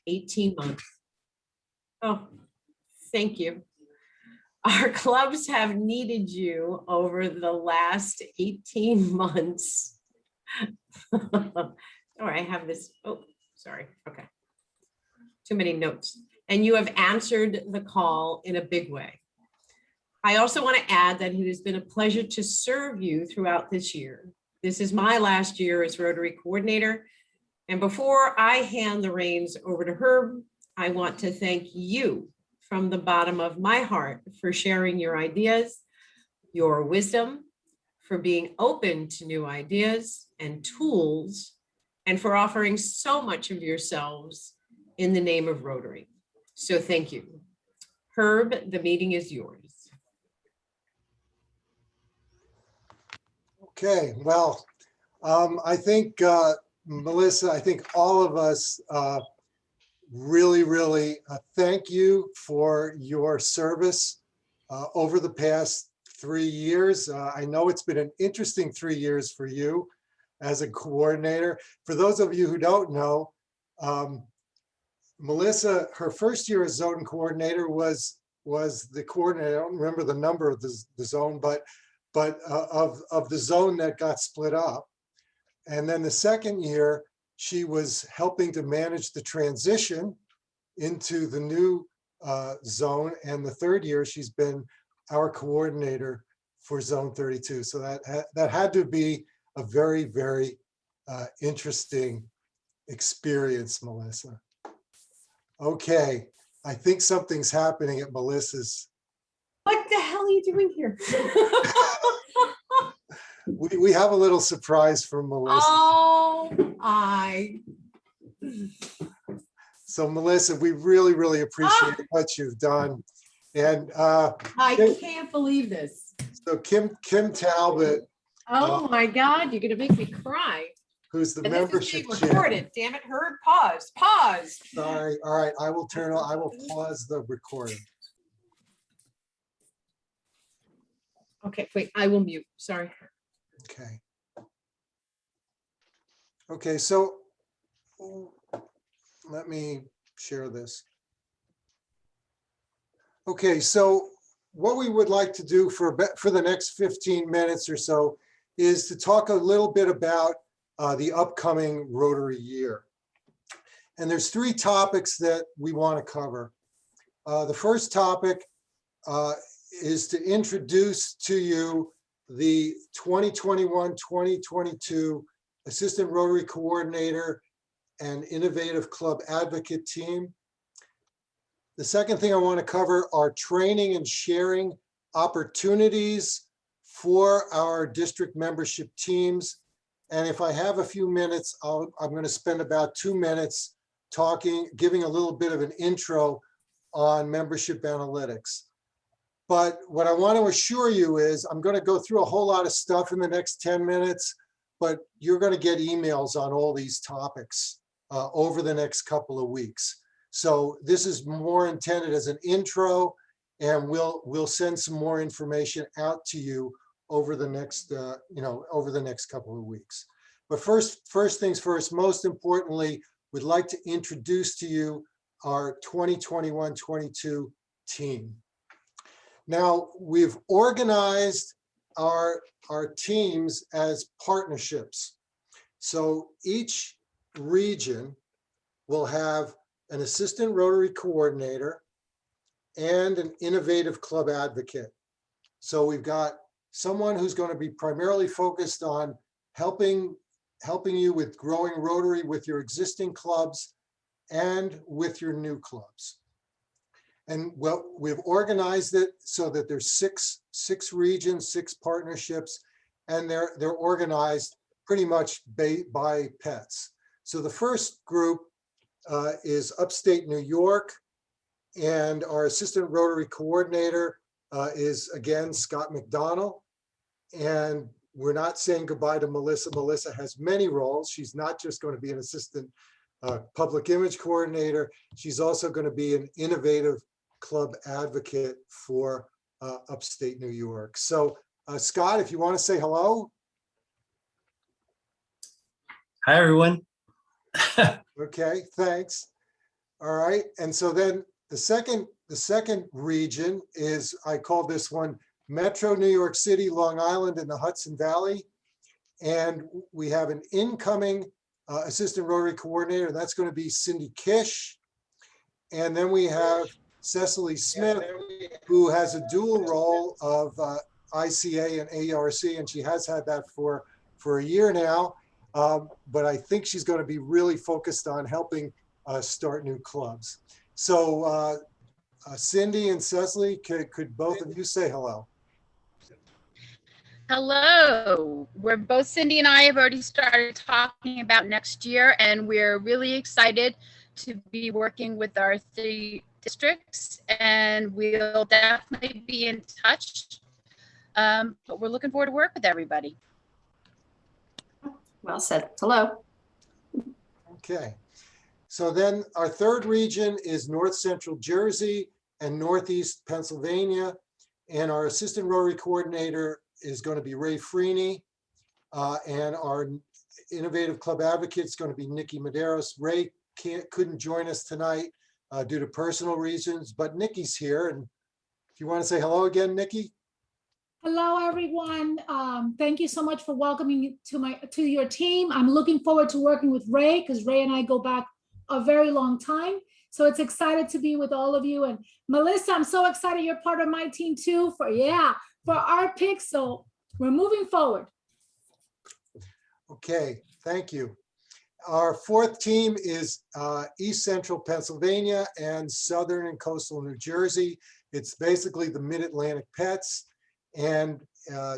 18 months. Oh, thank you. Our clubs have needed you over the last 18 months. Oh, I have this. Oh, sorry. Okay. Too many notes. And you have answered the call in a big way. I also want to add that it has been a pleasure to serve you throughout this year. This is my last year as Rotary Coordinator. And before I hand the reins over to Herb, I want to thank you from the bottom of my heart for sharing your ideas, your wisdom, for being open to new ideas and tools, and for offering so much of yourselves in the name of Rotary. So thank you. Herb, the meeting is yours. Okay, well, I think, Melissa, I think all of us really thank you for your service over the past 3 years. I know it's been an interesting 3 years for you as a coordinator. For those of you who don't know, Melissa, her first year as zone coordinator was the coordinator. I don't remember the number of the zone, but of the zone that got split up. And then the second year, she was helping to manage the transition into the new zone. And the third year, she's been our coordinator for Zone 32. So that had to be a very interesting experience, Melissa. Okay, I think something's happening at Melissa's. What the hell are you doing here? We have a little surprise for Melissa. Oh, So Melissa, we really appreciate what you've done. And I can't believe this. so Kim Talbot, Oh my God, you're gonna make me cry. who's the And this is membership being chair. recorded. Damn it, Herb, pause. Sorry, all right, I will pause the recording. Okay, wait, I will mute, sorry. Okay. Okay, so let me share this. Okay, so what we would like to do for the next 15 minutes or so is to talk a little bit about the upcoming Rotary year. And there's 3 topics that we want to cover. The first topic is to introduce to you the 2021-2022 Assistant Rotary Coordinator and Innovative Club Advocate team. The second thing I want to cover are training and sharing opportunities for our district membership teams. And if I have a few minutes, I'm going to spend about 2 minutes giving a little bit of an intro on membership analytics. But what I want to assure you is I'm going to go through a whole lot of stuff in the next 10 minutes, but you're going to get emails on all these topics over the next couple of weeks. So this is more intended as an intro, and we'll send some more information out to you over the next over the next couple of weeks. But first things first, most importantly, we'd like to introduce to you our 2021-22 team. Now, we've organized our teams as partnerships. So each region will have an assistant Rotary coordinator and an innovative club advocate. So we've got someone who's going to be primarily focused on helping you with growing Rotary with your existing clubs and with your new clubs. And well, we've organized it so that there's six regions, 6 partnerships, and they're organized pretty much by pets. So the first group is upstate New York, and our assistant Rotary coordinator is again Scott McDonald. And we're not saying goodbye to Melissa. Melissa has many roles. She's not just going to be an assistant public image coordinator. She's also going to be an innovative club advocate for upstate New York. So Scott, if you want to say hello. Hi, everyone. Okay, thanks. All right, and so then the second region is, I call this one Metro New York City, Long Island, and the Hudson Valley. And we have an incoming Assistant Rotary Coordinator, that's going to be Cindy Kish. And then we have Cecily Smith, who has a dual role of ICA and ARC, and she has had that for a year now. But I think she's going to be really focused on helping start new clubs. So Cindy and Cecily, could both of you say hello? Hello, we're both, Cindy and I have already started talking about next year, and we're really excited to be working with our 3 districts, and we'll definitely be in touch. But we're looking forward to work with everybody. Well said. Hello. Okay. So then our third region is North Central Jersey and Northeast Pennsylvania. And our Assistant Rotary Coordinator is going to be Ray Freeney. And our Innovative Club Advocate is going to be Nikki Medeiros. Ray couldn't join us tonight due to personal reasons, but Nikki's here. And if you want to say hello again, Nikki. Hello, everyone. Thank you so much for welcoming me to your team. I'm looking forward to working with Ray because Ray and I go back a very long time. So it's excited to be with all of you. And Melissa, I'm so excited you're part of my team too for our picks. So we're moving forward. Okay, thank you. Our fourth team is East Central Pennsylvania and Southern and Coastal New Jersey. It's basically the Mid-Atlantic Pets. And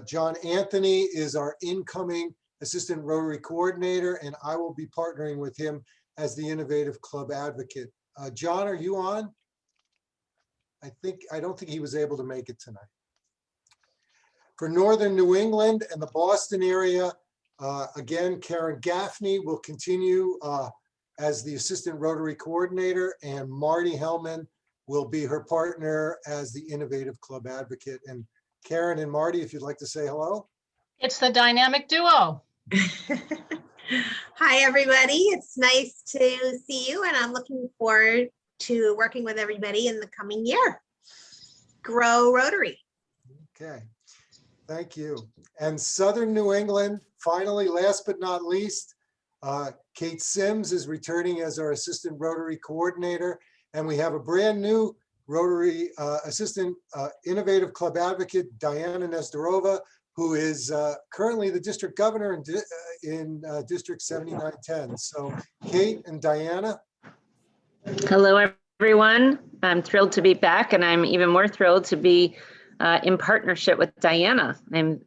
John Anthony is our incoming Assistant Rotary Coordinator, and I will be partnering with him as the Innovative Club Advocate. John, are you on? I don't think he was able to make it tonight. For Northern New England and the Boston area, again, Karen Gaffney will continue as the Assistant Rotary Coordinator, and Marty Hellman will be her partner as the Innovative Club Advocate. And Karen and Marty, if you'd like to say hello. It's the dynamic duo. Hi, everybody. It's nice to see you, and I'm looking forward to working with everybody in the coming year. Grow Rotary. Okay, thank you. And Southern New England, finally, last but not least, Kate Sims is returning as our Assistant Rotary Coordinator, and we have a brand new Rotary Assistant Innovative Club Advocate, Diana Nestorova, who is currently the District Governor in District 7910. So Kate and Diana. Hello, everyone. I'm thrilled to be back, and I'm even more thrilled to be in partnership with Diana. I'm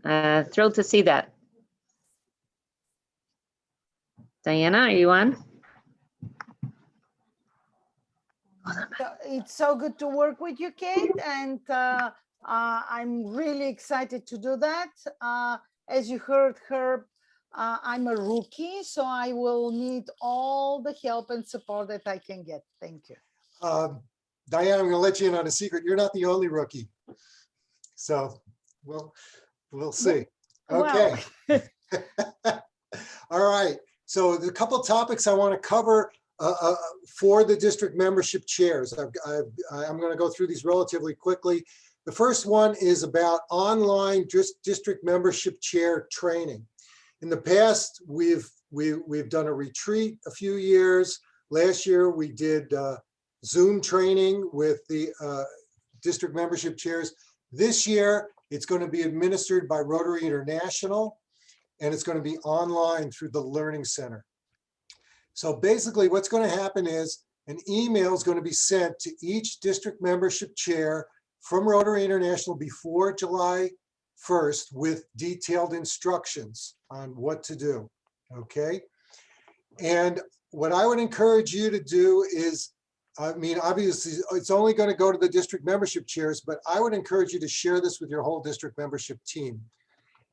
thrilled to see that. Diana, are you on? It's so good to work with you, Kate, and I'm really excited to do that. As you heard her, I'm a rookie, so I will need all the help and support that I can get. Thank you. Diana, I'm going to let you in on a secret. You're not the only rookie. So we'll see. Okay. Wow. All right. So the couple topics I want to cover for the district membership chairs. I'm going to go through these relatively quickly. The first one is about online district membership chair training. In the past, we've done a retreat a few years. Last year, we did Zoom training with the district membership chairs. This year, it's going to be administered by Rotary International, and it's going to be online through the Learning Center. So basically what's going to happen is an email is going to be sent to each district membership chair from Rotary International before July 1st with detailed instructions on what to do, okay? And what I would encourage you to do is, I mean, obviously it's only going to go to the district membership chairs, but I would encourage you to share this with your whole district membership team.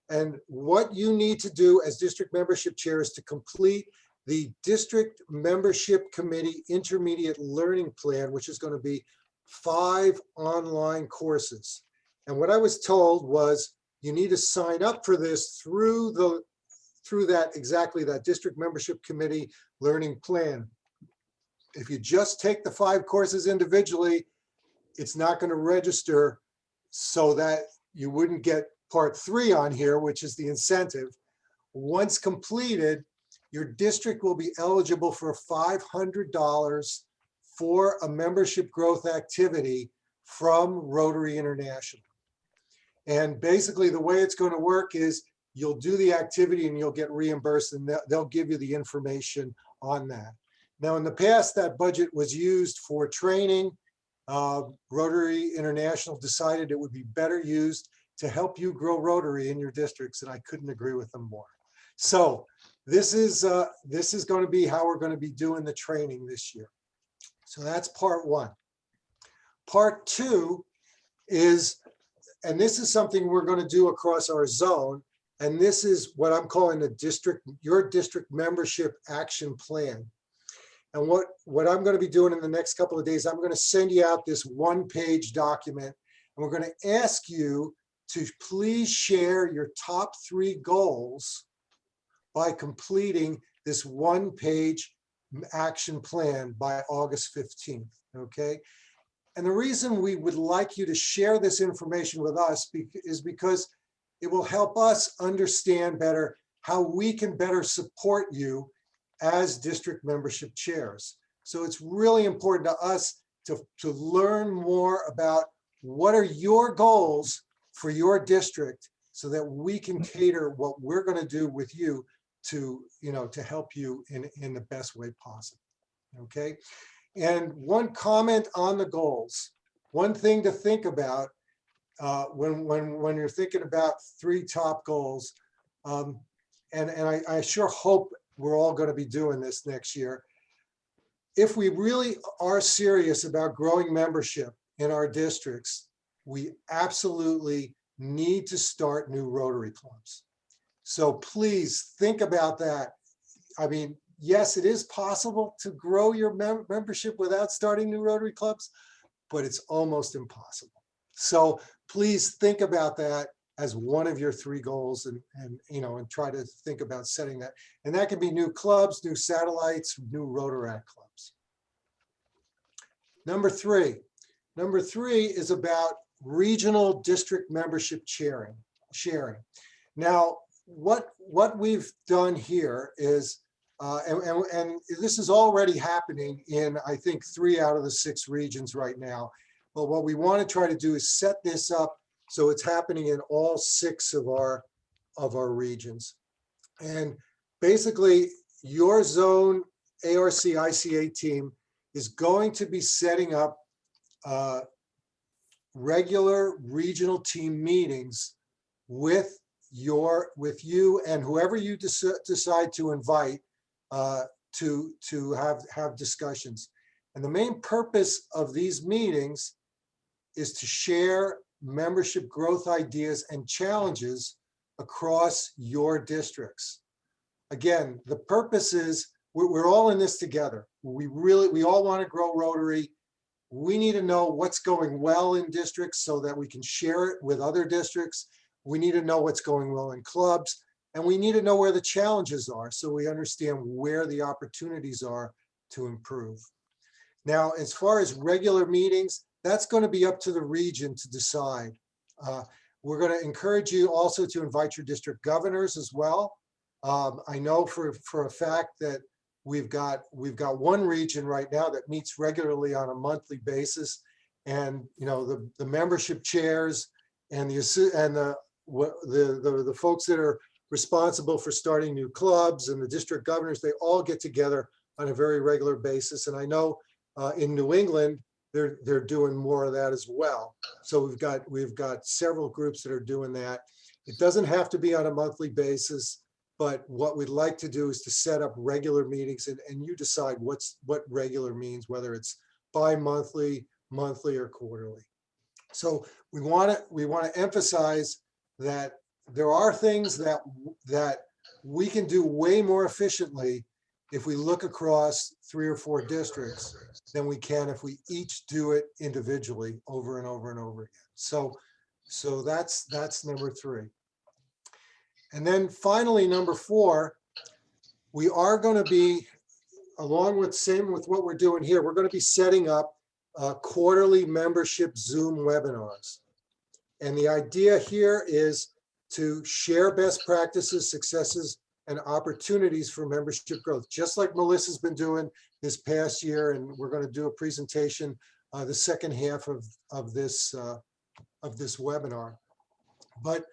And what you need to do as district membership chair is to complete the District Membership Committee Intermediate Learning Plan, which is going to be 5 online courses. And what I was told was you need to sign up for this through that District Membership Committee Learning Plan. if you just take the 5 courses individually, it's not going to register, so that you wouldn't get part 3 on here, which is the incentive. Once completed, your district will be eligible for $500 for a membership growth activity from Rotary International. And basically the way it's going to work is you'll do the activity and you'll get reimbursed, and they'll give you the information on that. Now, in the past, that budget was used for training. Rotary International decided it would be better used to help you grow Rotary in your districts, and I couldn't agree with them more. So this is going to be how we're going to be doing the training this year. So that's part 1. Part 2 is, and this is something we're going to do across our zone, and this is what I'm calling your district membership action plan. And what I'm going to be doing in the next couple of days, I'm going to send you out this 1-page document, and we're going to ask you to please share your top 3 goals by completing this 1-page action plan by August 15th, okay? And the reason we would like you to share this information with us is because it will help us understand better how we can better support you as district membership chairs. So it's really important to us to learn more about what are your goals for your district, so that we can cater what we're going to do with you to help you in the best way possible. Okay. And one comment on the goals, one thing to think about when you're thinking about 3 top goals, and I sure hope we're all going to be doing this next year. If we really are serious about growing membership in our districts, we absolutely need to start new Rotary clubs. So please think about that. I mean, yes, it is possible to grow your membership without starting new Rotary clubs, but it's almost impossible. So please think about that as one of your 3 goals, and try to think about setting that. And that can be new clubs, new satellites, new Rotaract clubs. Number 3 is about regional district membership sharing. Now, what we've done here is, and this is already happening in, I think, 3 out of the 6 regions right now. But what we want to try to do is set this up so it's happening in all 6 of our regions. And basically, your zone ARC ICA team is going to be setting up regular regional team meetings with you and whoever you decide to invite to have discussions. And the main purpose of these meetings is to share membership growth ideas and challenges across your districts. Again, the purpose is we're all in this together. We all want to grow Rotary. We need to know what's going well in districts so that we can share it with other districts. We need to know what's going well in clubs, and we need to know where the challenges are so we understand where the opportunities are to improve. Now, as far as regular meetings, that's going to be up to the region to decide. We're going to encourage you also to invite your district governors as well. I know for a fact that we've got one region right now that meets regularly on a monthly basis, and the membership chairs and the folks that are responsible for starting new clubs and the district governors, they all get together on a very regular basis. And I know in New England, they're doing more of that as well. So we've got several groups that are doing that. It doesn't have to be on a monthly basis, but what we'd like to do is to set up regular meetings, and you decide what regular means, whether it's bi-monthly, monthly, or quarterly. So we want to emphasize that there are things that we can do way more efficiently if we look across 3 or 4 districts than we can if we each do it individually over and over and over again. So that's number 3. And then finally, number 4, we are going to be along with same with what we're doing here, we're going to be setting up quarterly membership Zoom webinars. And the idea here is to share best practices, successes, and opportunities for membership growth, just like Melissa's been doing this past year. And we're going to do a presentation the second half of this webinar. But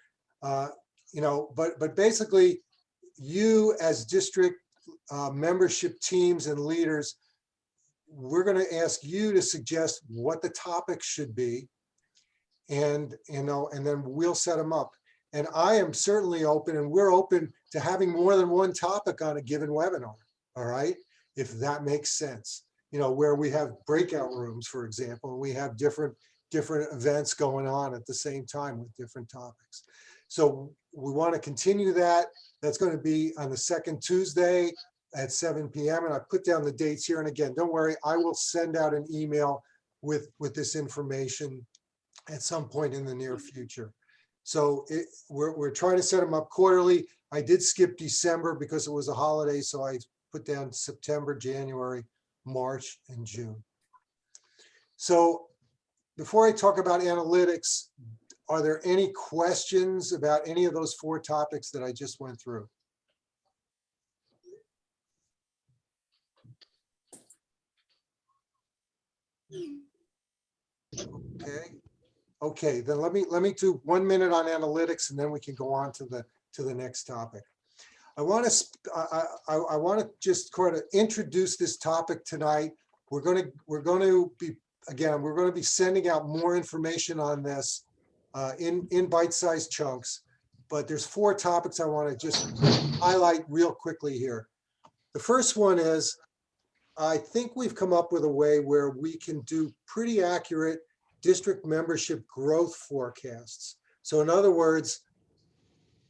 but basically, you as district membership teams and leaders, we're going to ask you to suggest what the topic should be, and then we'll set them up. And I am certainly open, and we're open to having more than one topic on a given webinar. All right, if that makes sense. Where we have breakout rooms, for example, and we have different events going on at the same time with different topics. So we want to continue that. That's going to be on the second Tuesday at 7 p.m. And I put down the dates here. And again, don't worry, I will send out an email with this information at some point in the near future. So we're trying to set them up quarterly. I did skip December because it was a holiday. So I put down September, January, March, and June. So before I talk about analytics, are there any questions about any of those 4 topics that I just went through? Okay, then let me do 1 minute on analytics, and then we can go on to the next topic. I want to just kind of introduce this topic tonight. We're going to be sending out more information on this in bite-sized chunks, but there's 4 topics I want to just highlight real quickly here. The first one is, I think we've come up with a way where we can do pretty accurate district membership growth forecasts. So in other words,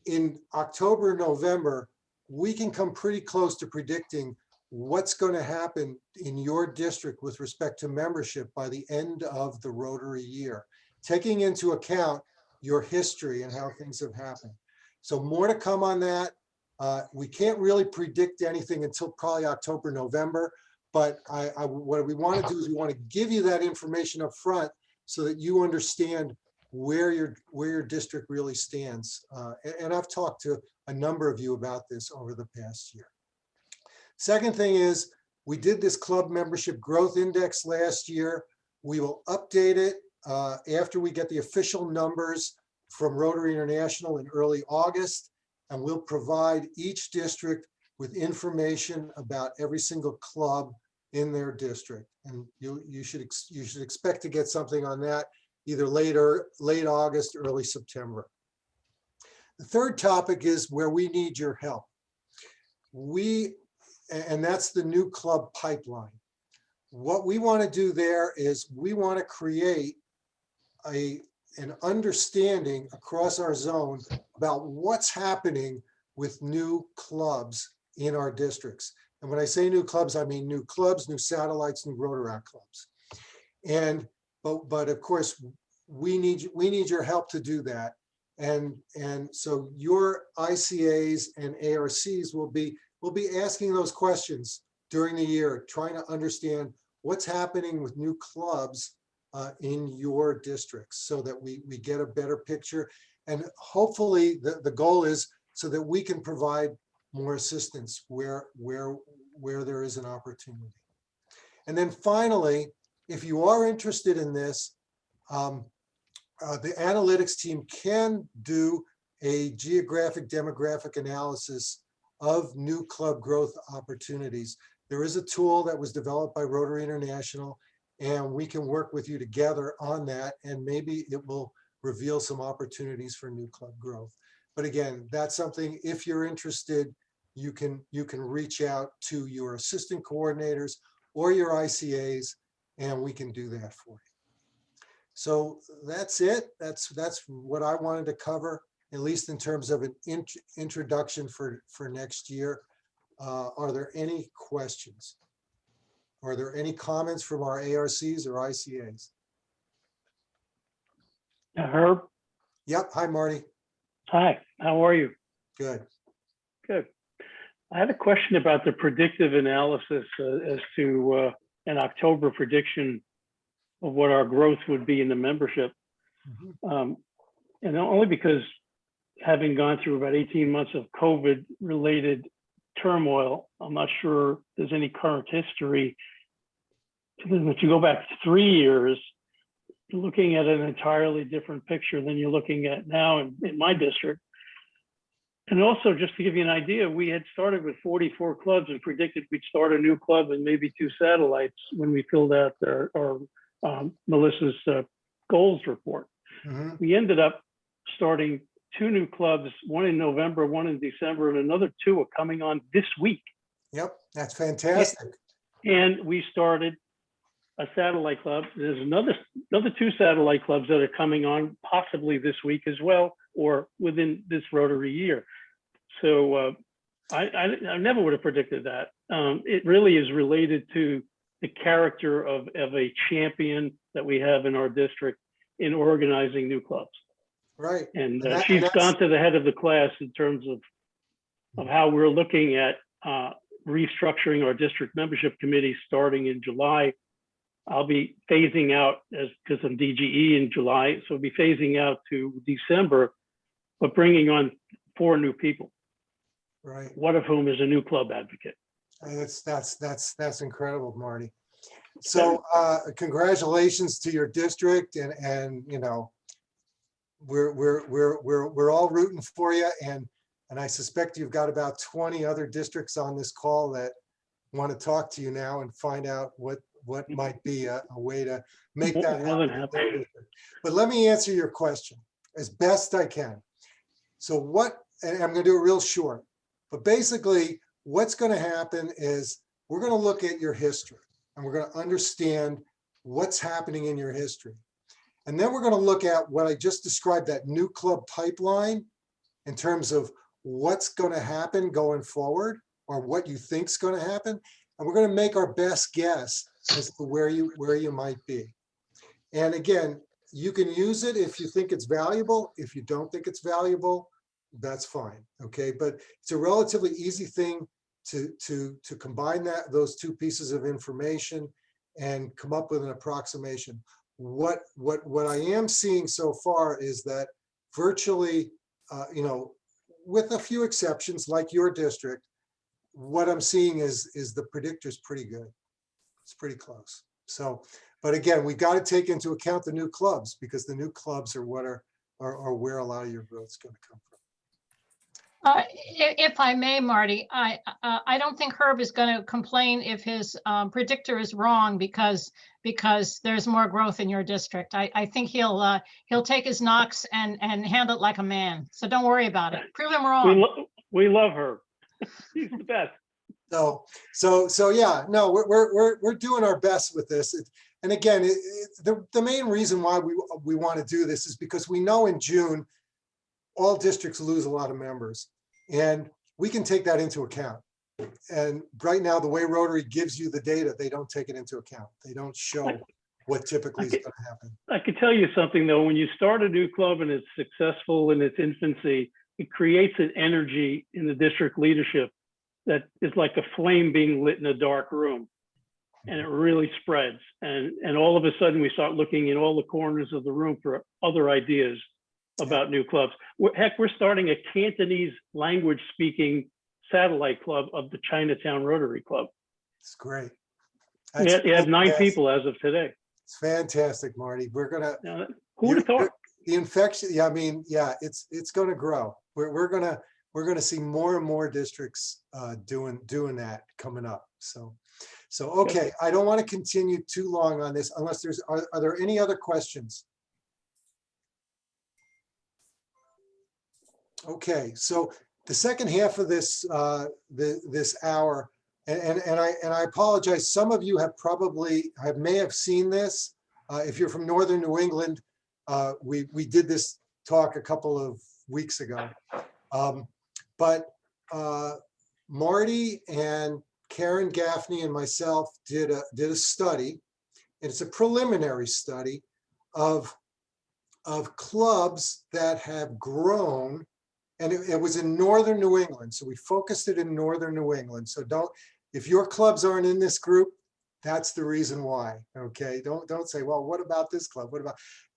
in October, November, we can come pretty close to predicting what's going to happen in your district with respect to membership by the end of the Rotary year, taking into account your history and how things have happened. So more to come on that. We can't really predict anything until probably October, November, but what we want to do is we want to give you that information up front so that you understand where your district really stands. And I've talked to a number of you about this over the past year. Second thing is, we did this club membership growth index last year. We will update it after we get the official numbers from Rotary International in early August, and we'll provide each district with information about every single club in their district. And you should expect to get something on that either late August, early September. The third topic is where we need your help. And that's the new club pipeline. What we want to do there is we want to create an understanding across our zone about what's happening with new clubs in our districts. And when I say new clubs, I mean new clubs, new satellites, new Rotaract clubs. But of course, we need your help to do that. And so your ICAs and ARCs will be asking those questions during the year, trying to understand what's happening with new clubs in your districts so that we get a better picture. And hopefully the goal is so that we can provide more assistance where there is an opportunity. And then finally, if you are interested in this, the analytics team can do a geographic demographic analysis of new club growth opportunities. There is a tool that was developed by Rotary International, and we can work with you together on that, and maybe it will reveal some opportunities for new club growth. But again, that's something, if you're interested, you can reach out to your assistant coordinators or your ICAs, and we can do that for you. So that's it. That's what I wanted to cover, at least in terms of an introduction for next year. Are there any questions? Are there any comments from our ARCs or ICAs? Herb? Yep. Hi, Marty. Hi, how are you? Good. Good. I had a question about the predictive analysis as to an October prediction of what our growth would be in the membership. And only because having gone through about 18 months of COVID-related turmoil, I'm not sure there's any current history. If you go back 3 years, you're looking at an entirely different picture than you're looking at now in my district. And also, just to give you an idea, we had started with 44 clubs and predicted we'd start a new club and maybe 2 satellites when we filled out our Melissa's goals report. We ended up starting 2 new clubs, one in November, one in December, and another 2 are coming on this week. Yep, that's fantastic. And we started a satellite club. There's another 2 satellite clubs that are coming on possibly this week as well, or within this Rotary year. So I never would have predicted that. It really is related to the character of a champion that we have in our district in organizing new clubs. Right. And And she's that's- gone to the head of the class in terms of how we're looking at restructuring our district membership committee starting in July. I'll be phasing out because I'm DGE in July, so I'll be phasing out to December, but bringing on 4 new people, Right. one of whom is a new club advocate. That's incredible, Marty. So congratulations to your district, and you know, we're all rooting for you, and I suspect you've got about 20 other districts on this call that want to talk to you now and find out what might be a way to make that More than happen. But let me answer your question as best I can. So and I'm going to do it real short, but basically what's going to happen is we're going to look at your history and we're going to understand what's happening in your history. And then we're going to look at what I just described, that new club pipeline, in terms of what's going to happen going forward, or what you think is going to happen. And we're going to make our best guess as to where you might be. And again, you can use it if you think it's valuable. If you don't think it's valuable, that's fine. Okay, but it's a relatively easy thing to combine those 2 pieces of information and come up with an approximation. What I am seeing so far is that virtually, you know, with a few exceptions like your district, what I'm seeing is the predictor's pretty good. It's pretty close. So, but again, we got to take into account the new clubs, because the new clubs are what are where a lot of your growth is going to come from. If I may, Marty, I don't think Herb is going to complain if his predictor is wrong because there's more growth in your district. I think he'll take his knocks and handle it like a man. So don't worry about it. Prove him wrong. We love Herb. He's the best. So yeah, no, we're doing our best with this. And again, the main reason why we want to do this is because we know in June, all districts lose a lot of members, and we can take that into account. And right now, the way Rotary gives you the data, they don't take it into account. They don't show what typically is going to happen. I could tell you something though, when you start a new club and it's successful in its infancy, it creates an energy in the district leadership that is like a flame being lit in a dark room, and it really spreads. And all of a sudden we start looking in all the corners of the room for other ideas about new clubs. Heck, we're starting a Cantonese language speaking satellite club of the Chinatown Rotary Club. It's great. You have 9 people as of today. It's fantastic, Marty. We're gonna. Now, who would have thought? The infection. Yeah, I mean, yeah, it's going to grow. We're gonna see more and more districts doing that coming up. So okay. I don't want to continue too long on this unless are there any other questions? Okay, so the second half of this this hour, and I apologize. Some of you may have seen this. If you're from Northern New England, we did this talk a couple of weeks ago. But Marty and Karen Gaffney and myself did a study, and it's a preliminary study of clubs that have grown And it was in Northern New England. So we focused it in Northern New England. So if your clubs aren't in this group, that's the reason why, okay? Don't say, well, what about this club?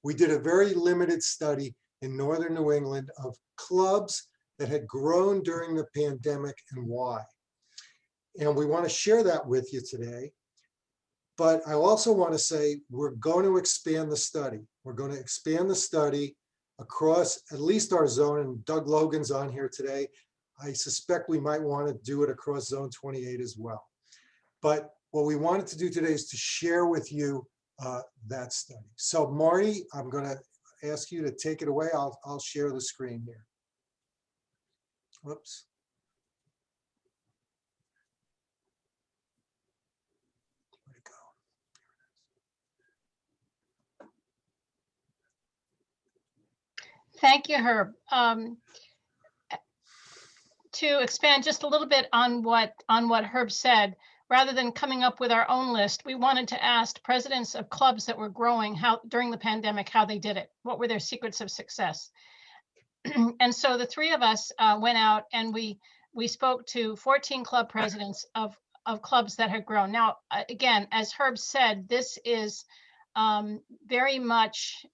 We did a very limited study in Northern New England of clubs that had grown during the pandemic and why. And we want to share that with you today. But I also want to say, we're going to expand the study. We're going to expand the study across at least our zone, and Doug Logan's on here today. I suspect we might want to do it across zone 28 as well. But what we wanted to do today is to share with you that study. So Marty, I'm going to ask you to take it away. I'll share the screen here. Whoops. Where'd it go? Thank you, Herb. To expand just a little bit on what Herb said, rather than coming up with our own list, we wanted to ask presidents of clubs that were growing during the pandemic, how they did it. What were their secrets of success? And so the three of us went out and we spoke to 14 club presidents of clubs that had grown. Now, again, as Herb said, this is very much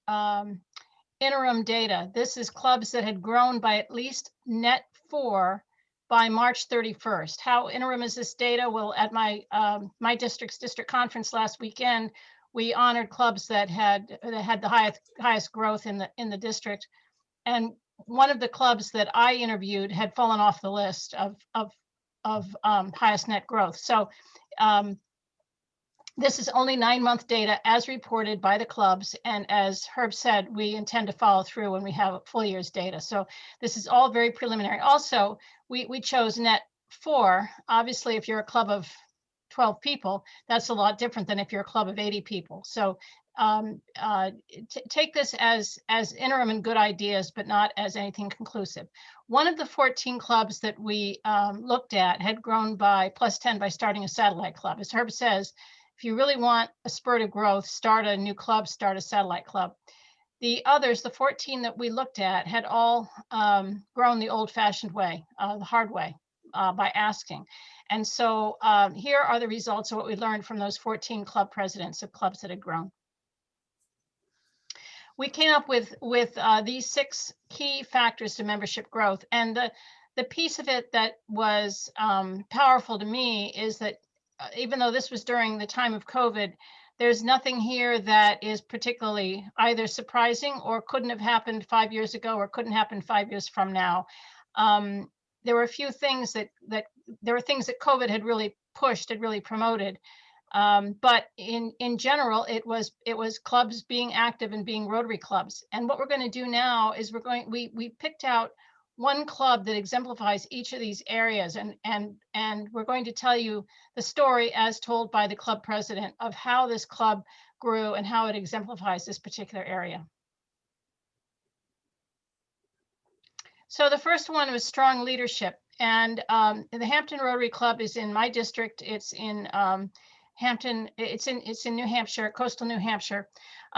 interim data. This is clubs that had grown by at least net 4 by March 31st. How interim is this data? Well, at my district's district conference last weekend, we honored clubs that had the highest growth in the district. And one of the clubs that I interviewed had fallen off the list of highest net growth. So this is only 9-month data as reported by the clubs. And as Herb said, we intend to follow through when we have full year's data. So this is all very preliminary. Also, we chose net 4. Obviously, if you're a club of 12 people, that's a lot different than if you're a club of 80 people. So take this as interim and good ideas, but not as anything conclusive. One of the 14 clubs that we looked at had grown by +10 by starting a satellite club. As Herb says, if you really want a spurt of growth, start a new club, start a satellite club. The others, the 14 that we looked at, had all grown the old-fashioned way, the hard way, by asking. And so here are the results of what we learned from those 14 club presidents of clubs that had grown. We came up with these 6 key factors to membership growth. And the piece of it that was powerful to me is that even though this was during the time of COVID, there's nothing here that is particularly either surprising or couldn't have happened 5 years ago or couldn't happen 5 years from now. There were a few things that COVID had really pushed, had really promoted. But in general, it was clubs being active and being Rotary clubs. And what we're going to do now is we picked out one club that exemplifies each of these areas, and we're going to tell you the story as told by the club president of how this club grew and how it exemplifies this particular area. So the first one was strong leadership, and the Hampton Rotary Club is in my district. It's in Hampton. It's in New Hampshire, coastal New Hampshire.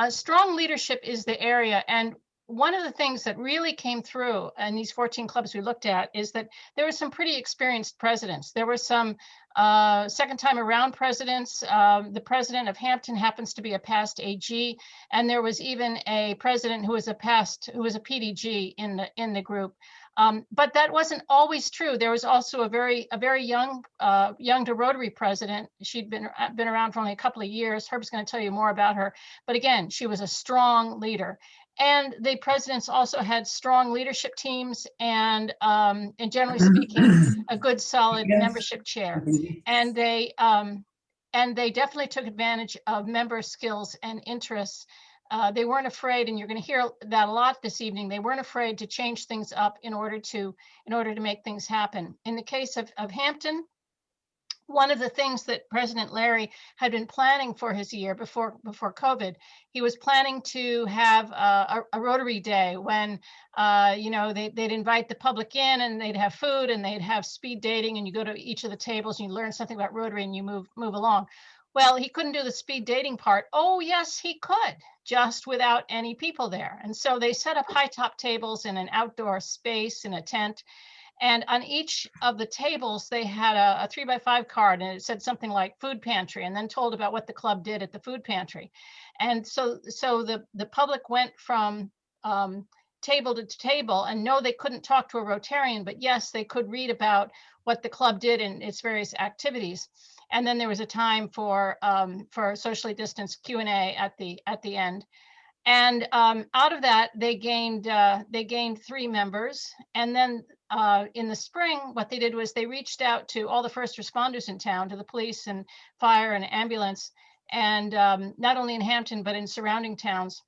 Strong leadership is the area, and one of the things that really came through in these 14 clubs we looked at is that there were some pretty experienced presidents. There were some second time around presidents. The president of Hampton happens to be a past AG, and there was even a president who was a PDG in the group. But that wasn't always true. There was also a very young to Rotary president. She'd been around for only a couple of years. Herb's going to tell you more about her. But again, she was a strong leader. And the presidents also had strong leadership teams and generally speaking, a good solid membership chair. And they definitely took advantage of member skills and interests. They weren't afraid, and you're going to hear that a lot this evening. They weren't afraid to change things up in order to make things happen. In the case of Hampton, one of the things that President Larry had been planning for his year before COVID, he was planning to have a Rotary Day when, they'd invite the public in and they'd have food and they'd have speed dating, and you go to each of the tables and you learn something about Rotary and you move along. Well, he couldn't do the speed dating part. Oh, yes, he could, just without any people there. And so they set up high top tables in an outdoor space in a tent. And on each of the tables, they had a 3x5 card, and it said something like food pantry, and then told about what the club did at the food pantry. And so the public went from table to table, and no, they couldn't talk to a Rotarian, but yes, they could read about what the club did in its various activities. And then there was a time for socially distanced Q&A at the end. And out of that, they gained 3 members. And then in the spring, what they did was they reached out to all the first responders in town, to the police and fire and ambulance, and not only in Hampton, but in surrounding towns.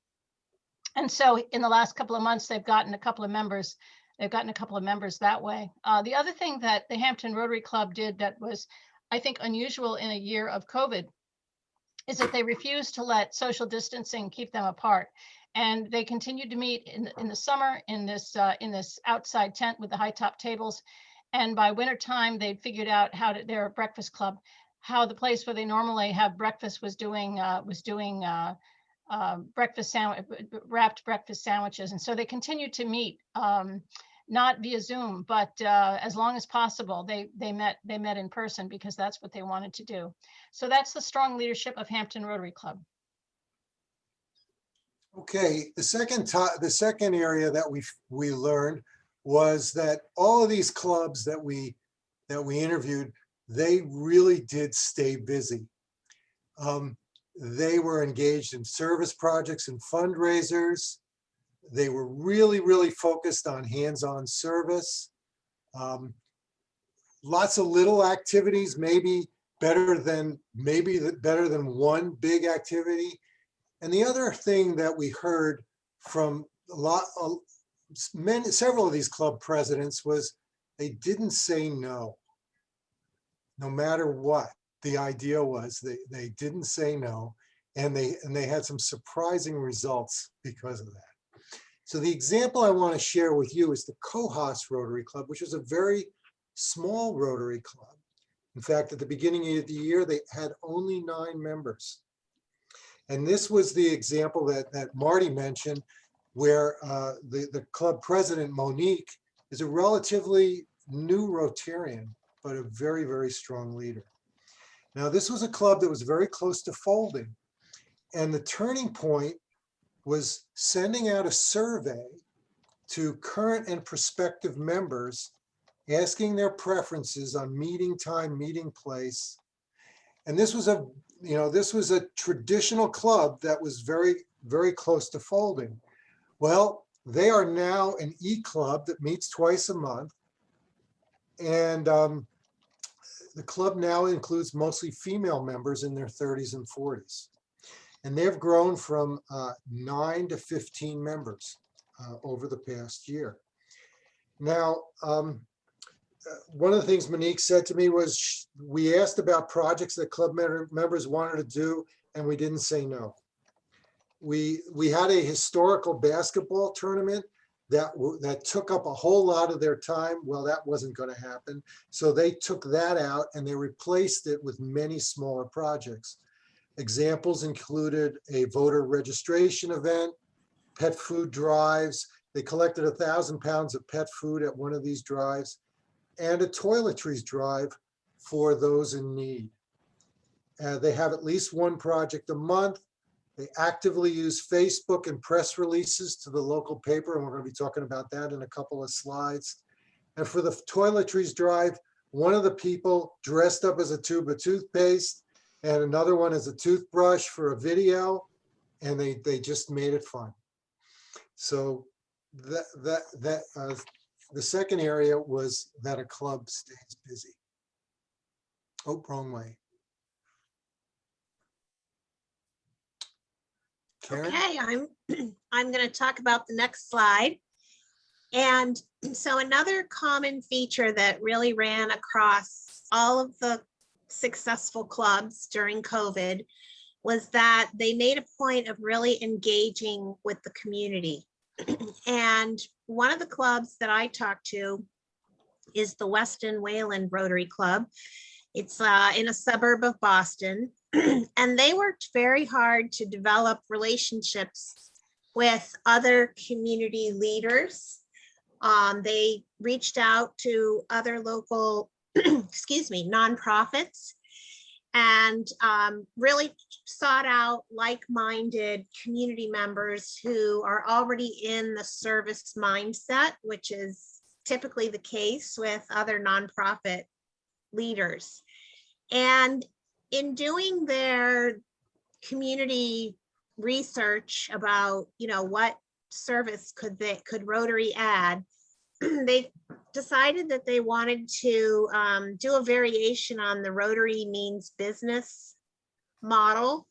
And so in the last couple of months, they've gotten a couple of members. They've gotten a couple of members that way. The other thing that the Hampton Rotary Club did that was, I think, unusual in a year of COVID is that they refused to let social distancing keep them apart. And they continued to meet in the summer in this outside tent with the high top tables. And by winter time, they'd figured out how to, their breakfast club, how the place where they normally have breakfast was doing wrapped breakfast sandwiches. And so they continued to meet, not via Zoom, but as long as possible, they met in person, because that's what they wanted to do. So that's the strong leadership of Hampton Rotary Club. Okay, the second area that we learned was that all of these clubs that we interviewed, they really did stay busy. They were engaged in service projects and fundraisers. They were really, really focused on hands-on service. Lots of little activities, maybe better than one big activity. And the other thing that we heard from several of these club presidents was they didn't say no. No matter what the idea was, they didn't say no, and they had some surprising results because of that. So the example I want to share with you is the Cohos Rotary Club, which is a very small Rotary Club. In fact, at the beginning of the year, they had only 9 members. And this was the example that Marty mentioned, where the club president, Monique, is a relatively new Rotarian, but a very, very strong leader. Now, this was a club that was very close to folding. And the turning point was sending out a survey to current and prospective members, asking their preferences on meeting time, meeting place. And this was a traditional club that was very, very close to folding. Well, they are now an e-club that meets twice a month. And the club now includes mostly female members in their 30s and 40s. And they've grown from 9 to 15 members over the past year. Now, one of the things Monique said to me was, we asked about projects that club members wanted to do, and we didn't say no. We had a historical basketball tournament that took up a whole lot of their time. Well, that wasn't going to happen. So they took that out and they replaced it with many smaller projects. Examples included a voter registration event, pet food drives. They collected 1,000 pounds of pet food at one of these drives, and a toiletries drive for those in need. They have at least one project a month. They actively use Facebook and press releases to the local paper, and we're going to be talking about that in a couple of slides. And for the toiletries drive, one of the people dressed up as a tube of toothpaste and another one as a toothbrush for a video, and they just made it fun. So the second area was that a club stays busy. Oh, wrong way. Karen? Okay, I'm going to talk about the next slide. And so another common feature that really ran across all of the successful clubs during COVID was that they made a point of really engaging with the community. And one of the clubs that I talked to is the Weston Wayland Rotary Club. It's in a suburb of Boston, And they worked very hard to develop relationships with other community leaders. They reached out to other local, excuse me, nonprofits, and really sought out like-minded community members who are already in the service mindset, which is typically the case with other nonprofit leaders. And in doing their community research about, what service could Rotary add, they decided that they wanted to do a variation on the Rotary Means Business model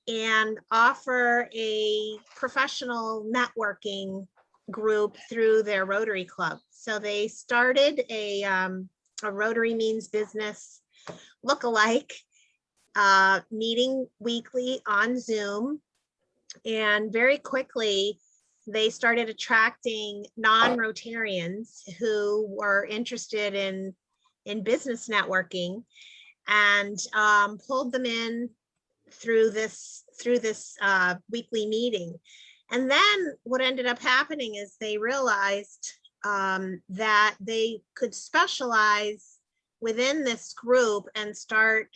and offer a professional networking group through their Rotary Club. So they started a Rotary Means Business lookalike meeting weekly on Zoom. And very quickly, they started attracting non-Rotarians who were interested in business networking, and pulled them in through this weekly meeting. And then what ended up happening is they realized that they could specialize within this group and start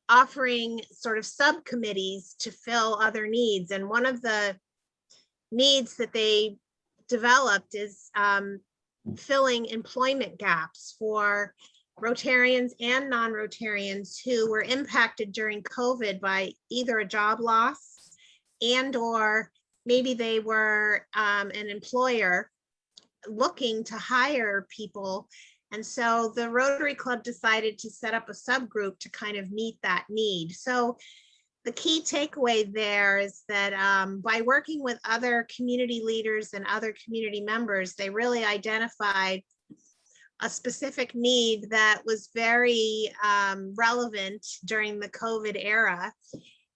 offering sort of subcommittees to fill other needs. And one of the needs that they developed is filling employment gaps for Rotarians and non-Rotarians who were impacted during COVID by either a job loss and or maybe they were an employer looking to hire people. And so the Rotary Club decided to set up a subgroup to kind of meet that need. So the key takeaway there is that by working with other community leaders and other community members, they really identified a specific need that was very relevant during the COVID era.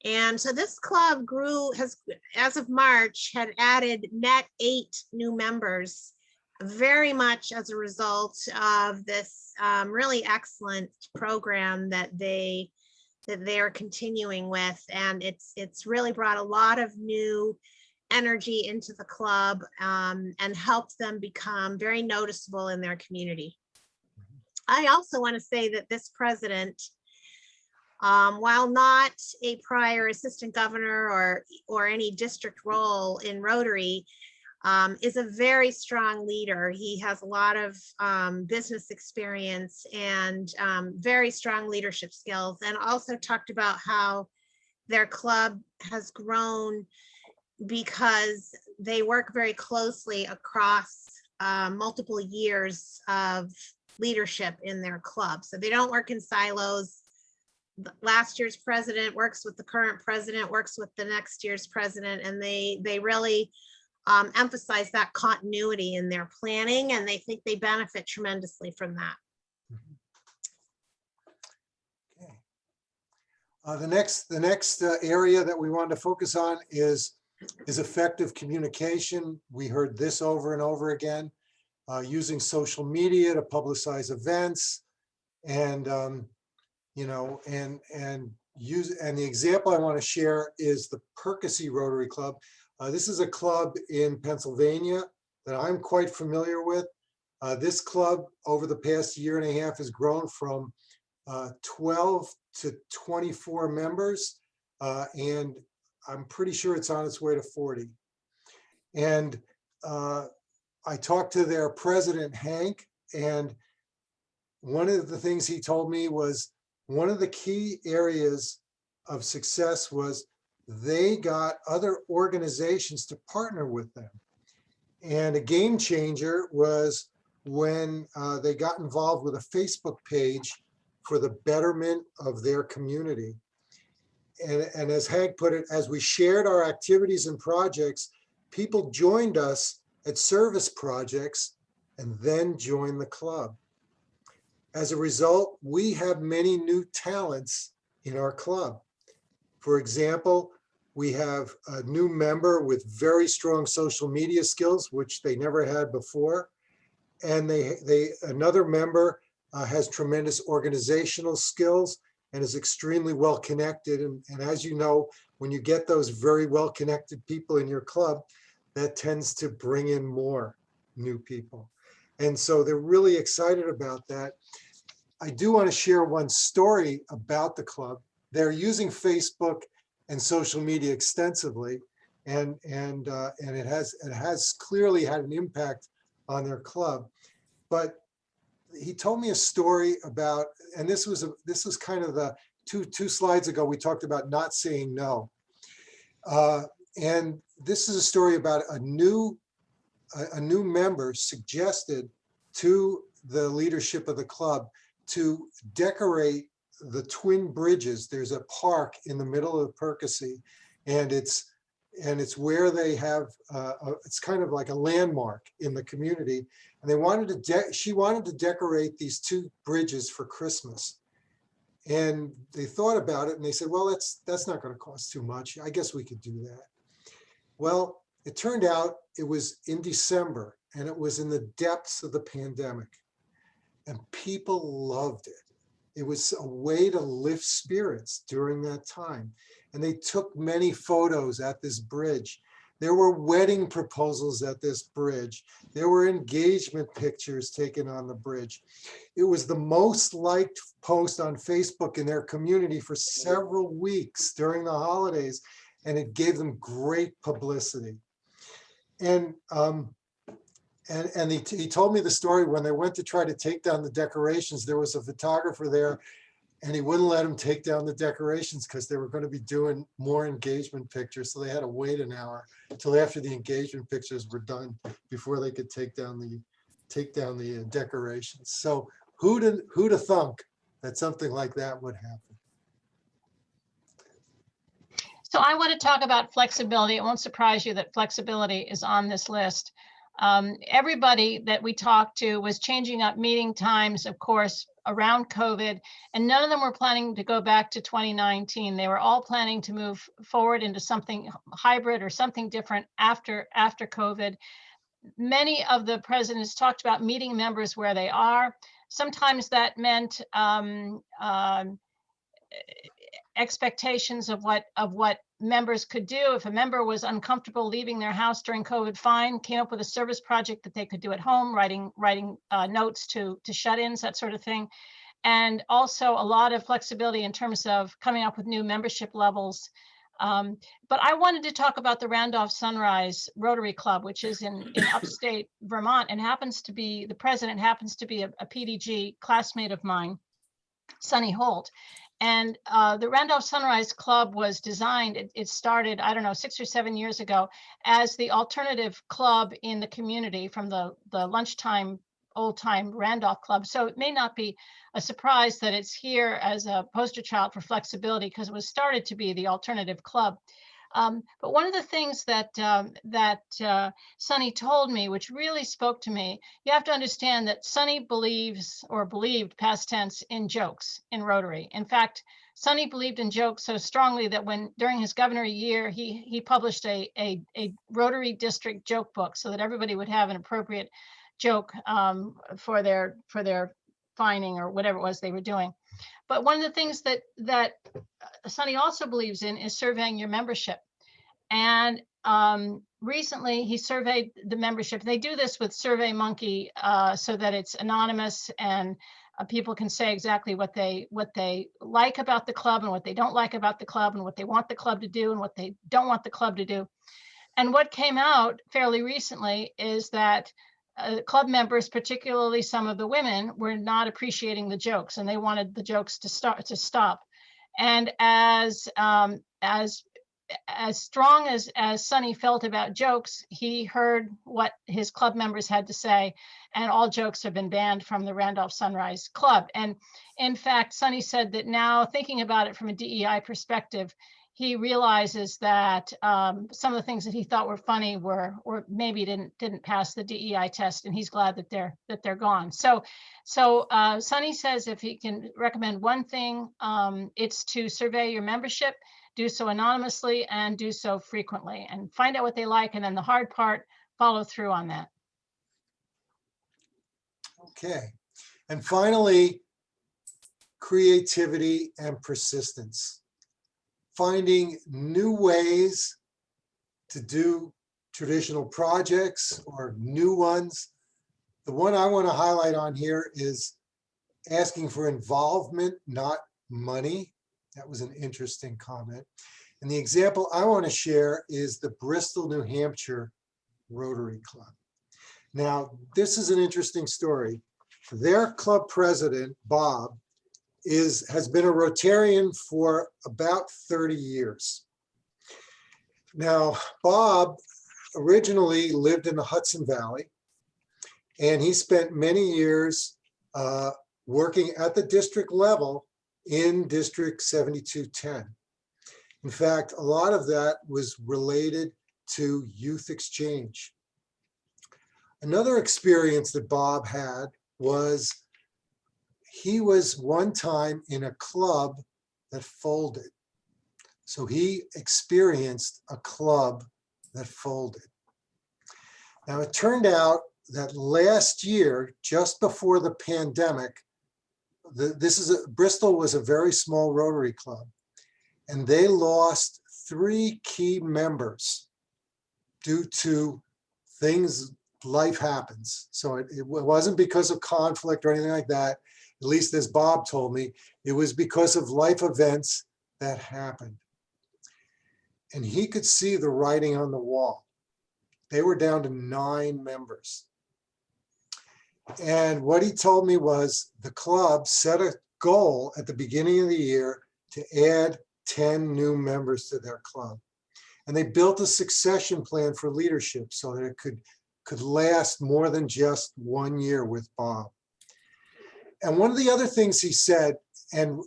And so this club as of March, had added net 8 new members, very much as a result of this really excellent program that they are continuing with. And it's really brought a lot of new energy into the club and helped them become very noticeable in their community. I also want to say that this president, while not a prior assistant governor or any district role in Rotary, is a very strong leader. He has a lot of business experience and very strong leadership skills, and also talked about how their club has grown because they work very closely across multiple years of leadership in their club. So they don't work in silos. Last year's president works with the current president, works with the next year's president, and they really emphasize that continuity in their planning, and they think they benefit tremendously from that. Okay. The next area that we want to focus on is effective communication. We heard this over and over again, using social media to publicize events, and the example I want to share is the Percy Rotary Club. This is a club in Pennsylvania that I'm quite familiar with. This club over the past year and a half has grown from 12 to 24 members, and I'm pretty sure it's on its way to 40. And I talked to their president, Hank, and one of the things he told me was one of the key areas of success was they got other organizations to partner with them. And a game changer was when they got involved with a Facebook page for the betterment of their community. And as Hank put it, as we shared our activities and projects, people joined us at service projects and then joined the club. As a result, we have many new talents in our club. For example, we have a new member with very strong social media skills, which they never had before. And another member has tremendous organizational skills and is extremely well connected. And as you know, when you get those very well connected people in your club, that tends to bring in more new people. And so they're really excited about that. I do want to share one story about the club. They're using Facebook and social media extensively, and it has clearly had an impact on their club. But he told me a story about, and this was kind of the two slides ago, we talked about not saying no. And this is a story about a new member suggested to the leadership of the club to decorate the twin bridges. There's a park in the middle of Percy, and it's where they have it's kind of like a landmark in the community, and they wanted to she wanted to decorate these two bridges for Christmas. And they thought about it and they said, well, that's not going to cost too much. I guess we could do that. Well, it turned out it was in December, and it was in the depths of the pandemic, and people loved it. It was a way to lift spirits during that time. And they took many photos at this bridge. There were wedding proposals at this bridge. There were engagement pictures taken on the bridge. It was the most liked post on Facebook in their community for several weeks during the holidays, and it gave them great publicity. And he told me the story when they went to try to take down the decorations. There was a photographer there, and he wouldn't let them take down the decorations because they were going to be doing more engagement pictures. So they had to wait an hour until after the engagement pictures were done before they could take down the decorations. So who'd have thunk that something like that would happen? So I want to talk about flexibility. It won't surprise you that flexibility is on this list. Everybody that we talked to was changing up meeting times, of course, around COVID, and none of them were planning to go back to 2019. They were all planning to move forward into something hybrid or something different after COVID. Many of the presidents talked about meeting members where they are. Sometimes that meant expectations of what members could do. If a member was uncomfortable leaving their house during COVID, fine, came up with a service project that they could do at home, writing notes to shut-ins, that sort of thing. And also a lot of flexibility in terms of coming up with new membership levels. But I wanted to talk about the Randolph Sunrise Rotary Club, which is in upstate Vermont, and the president happens to be a PDG classmate of mine, Sonny Holt. And the Randolph Sunrise Club was designed, it started, I don't know, 6 or 7 years ago, as the alternative club in the community from the lunchtime, old time Randolph Club. So it may not be a surprise that it's here as a poster child for flexibility, because it was started to be the alternative club. But one of the things that Sonny told me, which really spoke to me, you have to understand that Sonny believed, past tense, in jokes in Rotary. In fact, Sonny believed in jokes so strongly that during his governor year, he published a Rotary district joke book so that everybody would have an appropriate joke for their fining or whatever it was they were doing. But one of the things that Sonny also believes in is surveying your membership. And recently he surveyed the membership. They do this with SurveyMonkey so that it's anonymous and people can say exactly what they like about the club and what they don't like about the club and what they want the club to do and what they don't want the club to do. And what came out fairly recently is that club members, particularly some of the women, were not appreciating the jokes, and they wanted the jokes to stop. And as strong as Sonny felt about jokes, he heard what his club members had to say, and all jokes have been banned from the Randolph Sunrise Club. And in fact, Sonny said that now, thinking about it from a DEI perspective, he realizes that some of the things that he thought were funny or maybe didn't pass the DEI test, and he's glad that they're gone. So Sonny says if he can recommend one thing, it's to survey your membership, do so anonymously, and do so frequently, and find out what they like, and then the hard part, follow through on that. Okay, and finally, creativity, and persistence. Finding new ways to do traditional projects or new ones. The one I want to highlight on here is asking for involvement, not money. That was an interesting comment. And the example I want to share is the Bristol, New Hampshire Rotary Club. Now, this is an interesting story. Their club president, Bob, has been a Rotarian for about 30 years. Now, Bob originally lived in the Hudson Valley, and he spent many years working at the district level in District 7210. In fact, a lot of that was related to youth exchange. Another experience that Bob had was he was one time in a club that folded. So he experienced a club that folded. Now, it turned out that last year, just before the pandemic, Bristol was a very small Rotary club, and they lost 3 key members due to things, life happens. So it wasn't because of conflict or anything like that. At least as Bob told me, it was because of life events that happened. And he could see the writing on the wall. They were down to 9 members. And what he told me was the club set a goal at the beginning of the year to add 10 new members to their club. And they built a succession plan for leadership so that it could last more than just 1 year with Bob. And one of the other things he said, and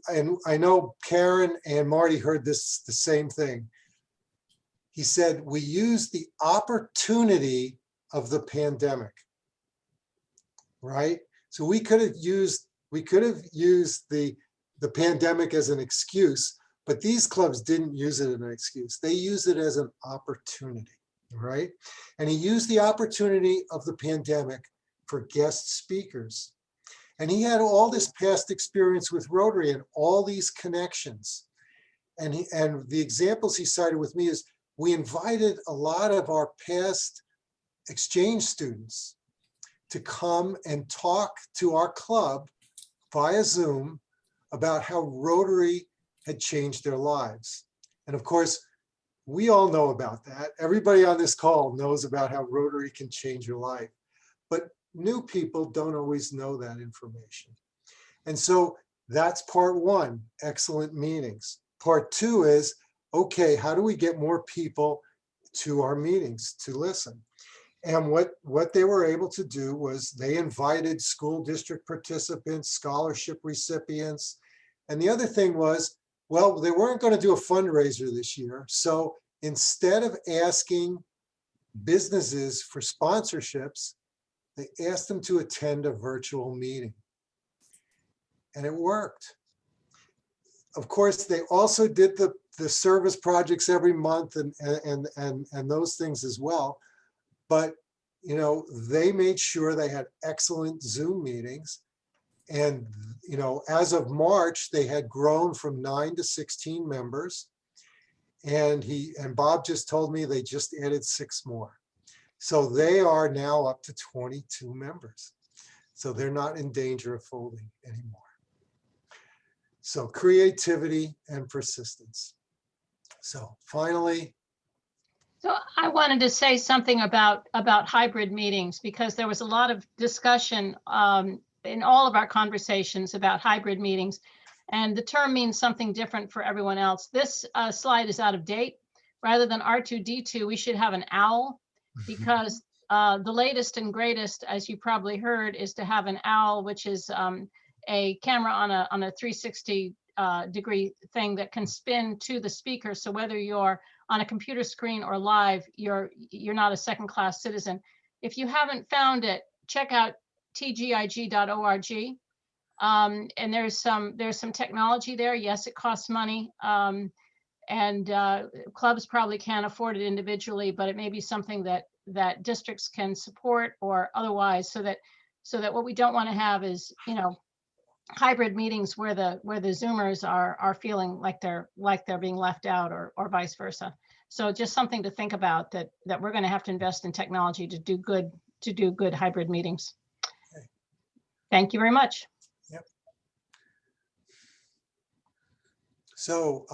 I know Karen and Marty heard this the same thing. He said, we used the opportunity of the pandemic, right? So we could have used the pandemic as an excuse, but these clubs didn't use it as an excuse. They used it as an opportunity, right? And he used the opportunity of the pandemic for guest speakers. And he had all this past experience with Rotary and all these connections. And the examples he cited with me is we invited a lot of our past exchange students to come and talk to our club via Zoom about how Rotary had changed their lives. And of course, we all know about that. Everybody on this call knows about how Rotary can change your life. But new people don't always know that information. And so that's part 1, excellent meetings. Part 2 is, okay, how do we get more people to our meetings to listen? And what they were able to do was they invited school district participants, scholarship recipients. And the other thing was, well, they weren't going to do a fundraiser this year. So instead of asking businesses for sponsorships, they asked them to attend a virtual meeting. And it worked. Of course, they also did the service projects every month and those things as well. But, you know, they made sure they had excellent Zoom meetings. And, you know, as of March, they had grown from 9 to 16 members. And Bob just told me they just added 6 more. So they are now up to 22 members. So they're not in danger of folding anymore. So creativity and persistence. So finally. So I wanted to say something about hybrid meetings, because there was a lot of discussion in all of our conversations about hybrid meetings, and the term means something different for everyone else. This slide is out of date. Rather than R2D2, we should have an OWL, because the latest and greatest, as you probably heard, is to have an OWL, which is a camera on a 360 degree thing that can spin to the speaker. So whether you're on a computer screen or live, you're not a second-class citizen. If you haven't found it, check out tgig.org. And there's some technology there. Yes, it costs money. And clubs probably can't afford it individually, but it may be something that districts can support or otherwise, so that what we don't want to have is, you know, hybrid meetings where the Zoomers are feeling like they're being left out, or vice versa. So just something to think about, that we're going to have to invest in technology to do good hybrid meetings. Okay. Thank you very much. Yep. So,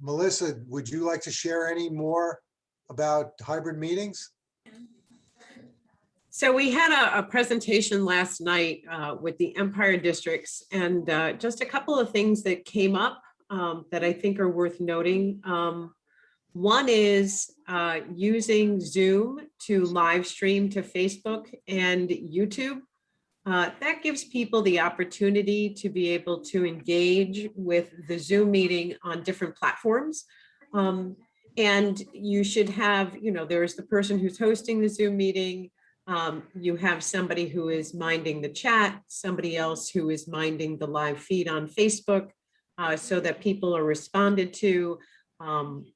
Melissa, would you like to share any more about hybrid meetings? So we had a presentation last night with the Empire districts, and just a couple of things that came up that I think are worth noting. One is using Zoom to live stream to Facebook and YouTube. That gives people the opportunity to be able to engage with the Zoom meeting on different platforms. And you should have, there's the person who's hosting the Zoom meeting. You have somebody who is minding the chat, somebody else who is minding the live feed on Facebook, so that people are responded to.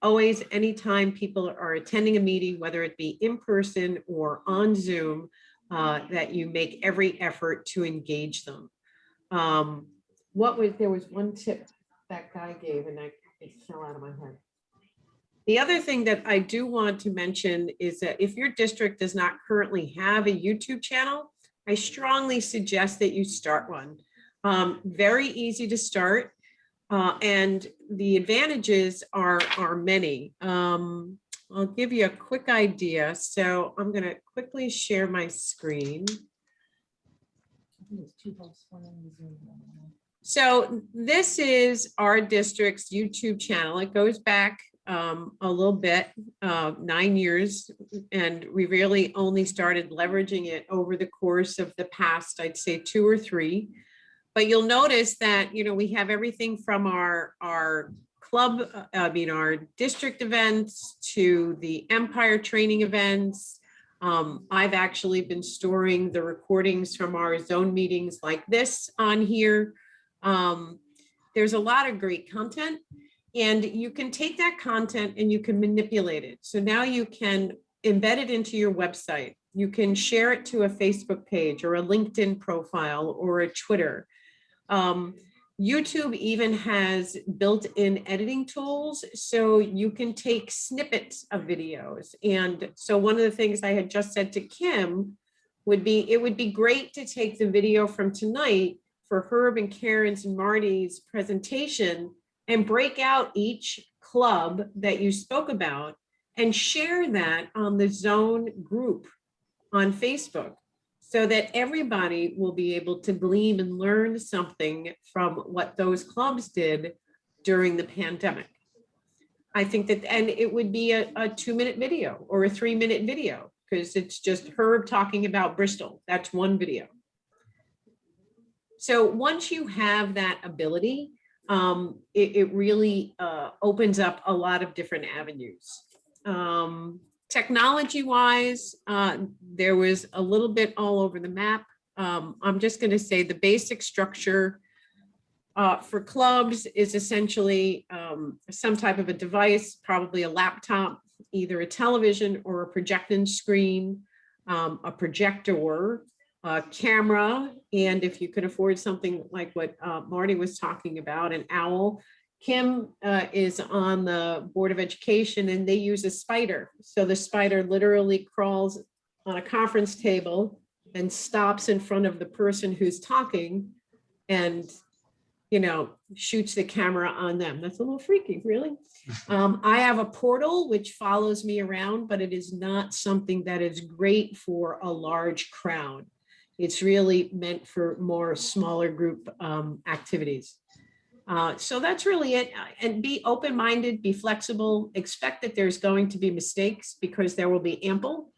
Always, anytime people are attending a meeting, whether it be in person or on Zoom, that you make every effort to engage them. There was one tip that guy gave, and it fell out of my head. The other thing that I do want to mention is that if your district does not currently have a YouTube channel, I strongly suggest that you start one. Very easy to start, and the advantages are many. I'll give you a quick idea. So I'm going to quickly share my screen. So this is our district's YouTube channel. It goes back a little bit, 9 years, and we really only started leveraging it over the course of the past, I'd say 2 or 3. But you'll notice that, we have everything from our club, our district events to the Empire training events. I've actually been storing the recordings from our zone meetings like this on here. There's a lot of great content, and you can take that content and you can manipulate it. So now you can embed it into your website. You can share it to a Facebook page or a LinkedIn profile or a Twitter. YouTube even has built-in editing tools, so you can take snippets of videos. And so one of the things I had just said to Kim would be, it would be great to take the video from tonight for Herb and Karen's and Marty's presentation and break out each club that you spoke about and share that on the zone group on Facebook, so that everybody will be able to glean and learn something from what those clubs did during the pandemic. I think that, and it would be a 2-minute video or a 3-minute video, because it's just Herb talking about Bristol. That's one video. So once you have that ability, it really opens up a lot of different avenues. Technology wise, there was a little bit all over the map. I'm just going to say the basic structure for clubs is essentially some type of a device, probably a laptop, either a television or a projecting screen, a projector, a camera, and if you could afford something like what Marty was talking about, an owl. Kim is on the Board of Education, and they use a spider. So the spider literally crawls on a conference table and stops in front of the person who's talking and, shoots the camera on them. That's a little freaky, really. I have a portal which follows me around, but it is not something that is great for a large crowd. It's really meant for more smaller group activities. So that's really it. And be open-minded, be flexible, expect that there's going to be mistakes because there will be ample.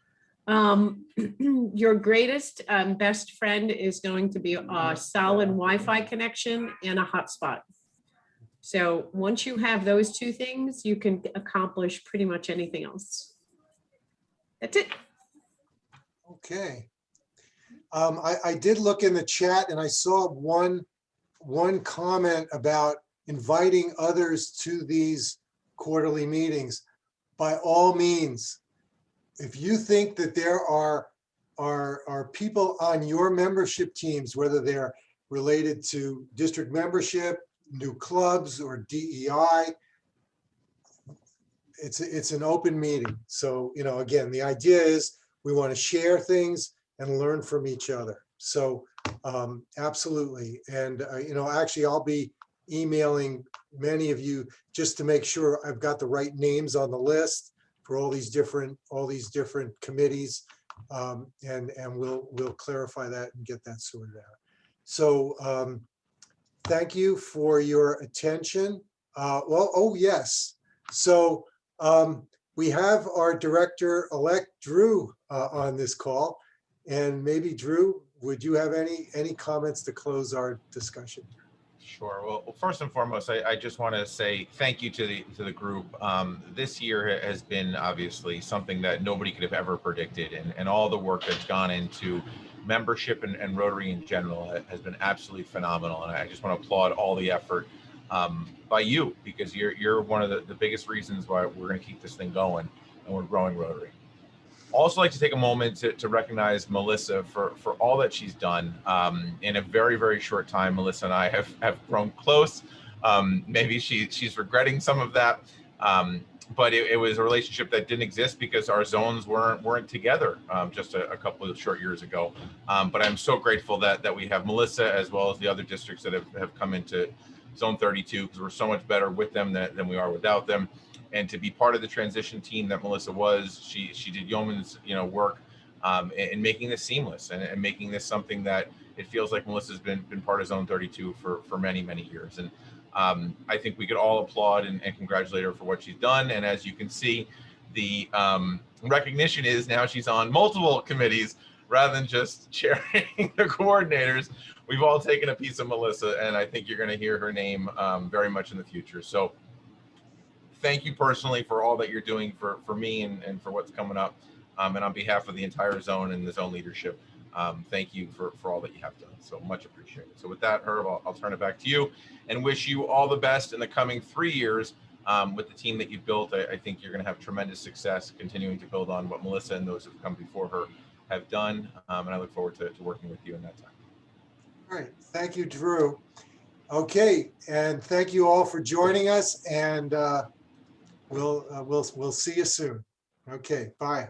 Your greatest best friend is going to be a solid Wi-Fi connection and a hotspot. So once you have those 2 things, you can accomplish pretty much anything else. That's it. Okay. I did look in the chat and I saw one comment about inviting others to these quarterly meetings. By all means, if you think that there are are people on your membership teams, whether they're related to district membership, new clubs, or DEI. It's an open meeting. So, again, the idea is we want to share things and learn from each other. So absolutely. And, actually, I'll be emailing many of you just to make sure I've got the right names on the list for all these different committees. And we'll clarify that and get that sorted out. So thank you for your attention. Yes. So we have our director-elect Drew on this call. And maybe Drew, would you have any comments to close our discussion? Sure. Well, first and foremost, I just want to say thank you to the group. This year has been obviously something that nobody could have ever predicted, and all the work that's gone into membership and Rotary in general has been absolutely phenomenal. And I just want to applaud all the effort by you, because you're one of the biggest reasons why we're going to keep this thing going and we're growing Rotary. Also like to take a moment to recognize Melissa for all that she's done. In a very, very short time, Melissa and I have grown close. Maybe she's regretting some of that, but it was a relationship that didn't exist because our zones weren't together just a couple of short years ago. But I'm so grateful that we have Melissa as well as the other districts that have come into Zone 32, because we're so much better with them than we are without them. And to be part of the transition team that Melissa was, she did yeoman's work in making this seamless and making this something that it feels like Melissa's been part of Zone 32 for many, many years. And I think we could all applaud and congratulate her for what she's done. And as you can see, the recognition is now she's on multiple committees rather than just chairing the coordinators. We've all taken a piece of Melissa, and I think you're going to hear her name very much in the future. So thank you personally for all that you're doing for me and for what's coming up. And on behalf of the entire zone and the zone leadership, thank you for all that you have done. So much appreciated. So with that, Herb, I'll turn it back to you and wish you all the best in the coming 3 years with the team that you've built. I think you're going to have tremendous success continuing to build on what Melissa and those who've come before her have done. And I look forward to working with you in that time. All right. Thank you, Drew. Okay. And thank you all for joining us. And we'll see you soon. Okay. Bye.